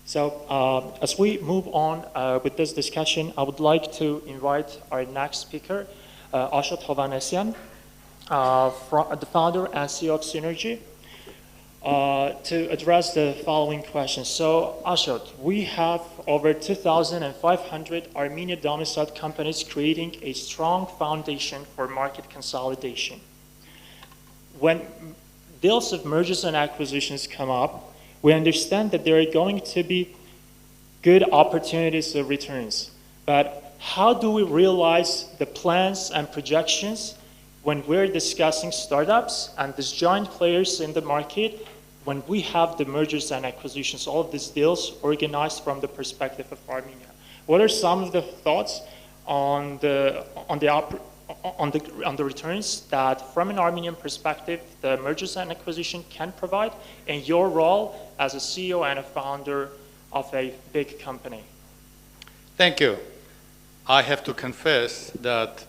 So as we move on with this discussion, I would like to invite our next speaker, Աշոտ Հովհաննիսյան, the founder and CEO of Synergy, to address the following questions. So, Ashot, we have over 2,500 Armenian domiciled companies creating a strong foundation for market consolidation. When deals of mergers and acquisitions come up, we understand that there are going to be good opportunities of returns. But how do we realize the plans and projections when we're discussing startups and disjoint players in the market, when we have the mergers and acquisitions, all of these deals organized from the perspective of Armenia? What are some of the thoughts on the returns that, from an Armenian perspective, the mergers and acquisition can provide, and your role as a CEO and a founder of a big company? Thank you. I have to confess that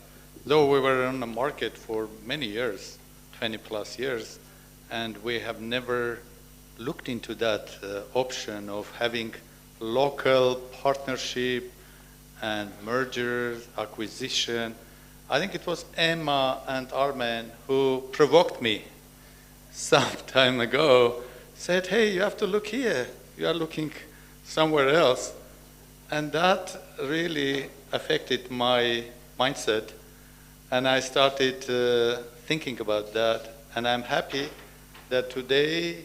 though we were on the market for many years, 20 plus years, and we have never looked into that option of having local partnership and mergers, acquisition. I think it was Emma and Armen who provoked me some time ago, said, hey, you have to look here. You are looking somewhere else. And that really affected my mindset. And I started thinking about that. And I'm happy that today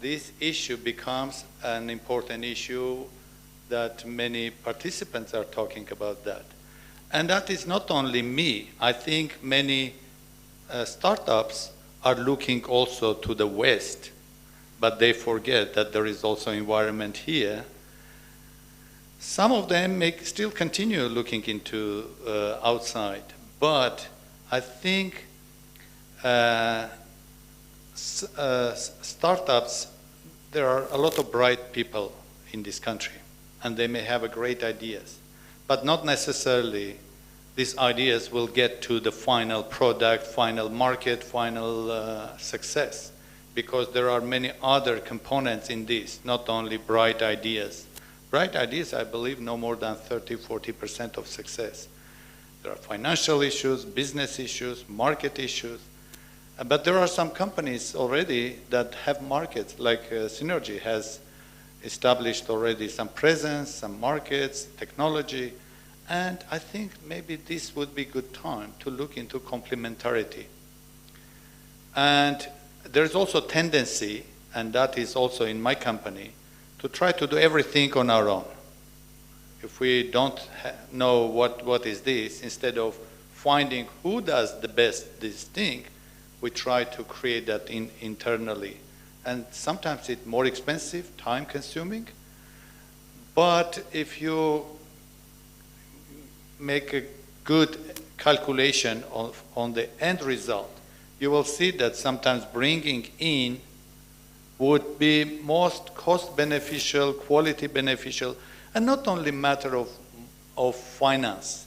this issue becomes an important issue, that many participants are talking about that. And that is not only me. I think many startups are looking also to the West, but they forget that there is also environment here. Some of them may still continue looking into outside, but I think startups, there are a lot of bright people in this country, and they may have great ideas, but not necessarily these ideas will get to the final product, final market, final success, because there are many other components in this, not only bright ideas. Bright ideas, I believe, no more than 30–40% of success. There are financial issues, business issues, market issues, but there are some companies already that have markets, like Synergy has established already some presence, some markets, technology, and I think maybe this would be a good time to look into complementarity. And there's also a tendency, and that is also in my company, to try to do everything on our own. If we don't know what is this, instead of finding who does the best this thing, we try to create that internally. And sometimes it's more expensive, time consuming, but if you make a good calculation on the end result, you will see that sometimes bringing in would be most cost beneficial, quality beneficial, and not only matter of finance.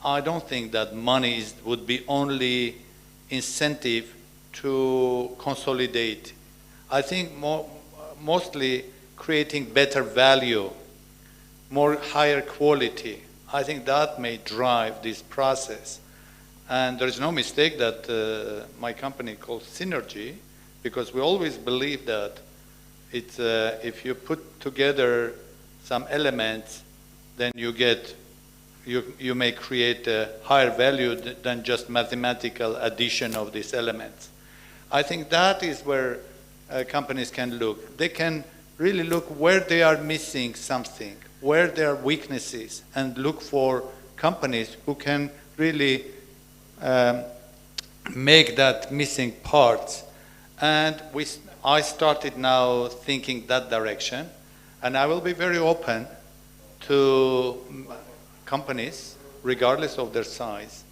I don't think that money would be only incentive to consolidate. I think mostly creating better value, more higher quality. I think that may drive this process. And there's no mistake that my company called Synergy, because we always believe that it's, if you put together some elements, then you may create a higher value than just mathematical addition of these elements. I think that is where companies can look. They can really look where they are missing something, where there are weaknesses, and look for companies who can really make that missing parts. And I started now thinking that direction, and I will be very open to companies, regardless of their size,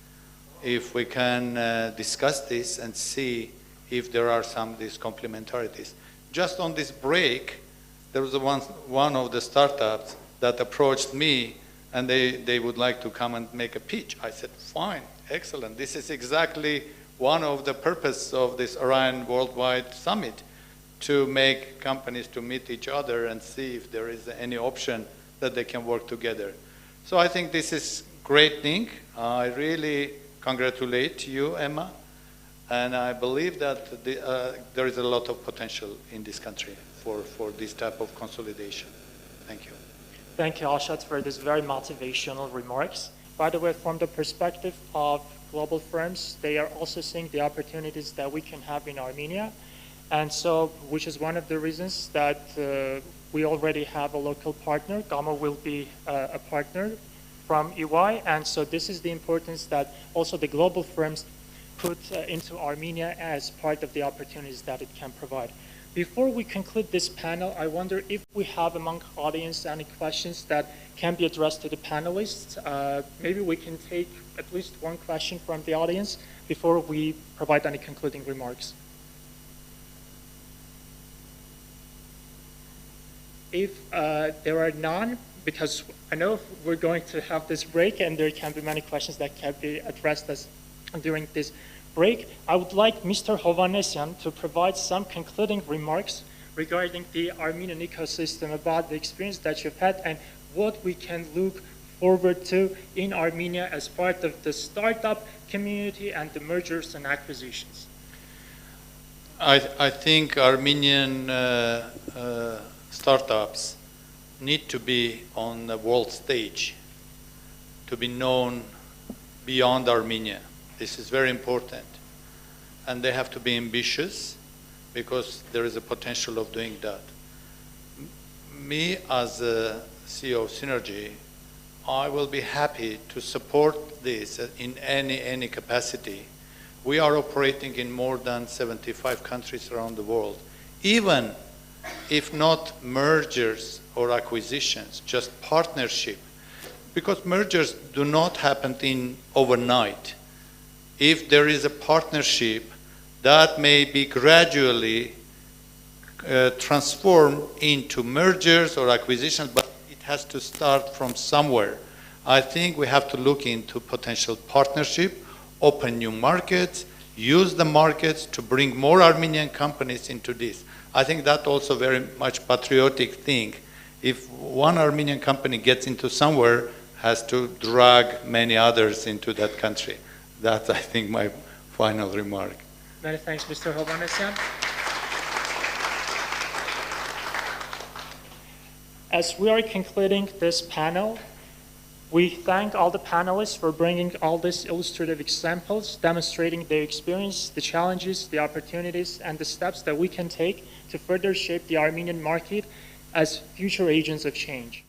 if we can discuss this and see if there are some of these complementarities. Just on this break, there was one of the startups that approached me, and they would like to come and make a pitch. I said, fine, excellent. This is exactly one of the purpose of this Orion Worldwide Summit, to make companies to meet each other and see if there is any option that they can work together. So I think this is great thing. I really congratulate you, Emma, and I believe that there is a lot of potential in this country for this type of consolidation. Thank you. Thank you, Ashot, for these very motivational remarks. By the way, from the perspective of global firms, they are also seeing the opportunities that we can have in Armenia. And so, which is one of the reasons that we already have a local partner. Gamma will be a partner from EY. And so this is the importance that also the global firms put into Armenia as part of the opportunities that it can provide. Before we conclude this panel, I wonder if we have among audience any questions that can be addressed to the panelists. Maybe we can take at least one question from the audience before we provide any concluding remarks. If there are none, because I know we're going to have this break and there can be many questions that can be addressed during this break, I would like Mr. Hovanesian to provide some concluding remarks regarding the Armenian ecosystem, about the experience that you've had and what we can look forward to in Armenia as part of the startup community and the mergers and acquisitions. I think Armenian startups need to be on the world stage, to be known beyond Armenia. This is very important. And they have to be ambitious because there is a potential of doing that. Me as a CEO of Synergy, I will be happy to support this in any capacity. We are operating in more than 75 countries around the world. Even if not mergers or acquisitions, just partnership, because mergers do not happen overnight. If there is a partnership, that may be gradually transformed into mergers or acquisitions, but it has to start from somewhere. I think we have to look into potential partnership, open new markets, use the markets to bring more Armenian companies into this. I think that also very much patriotic thing. If one Armenian company gets into somewhere, has to drag many others into that country. That's, I think, my final remark. Many thanks, Mr. Hovanesian. As we are concluding this panel, we thank all the panelists for bringing all these illustrative examples, demonstrating their experience, the challenges, the opportunities, and the steps that we can take to further shape the Armenian market as future agents of change.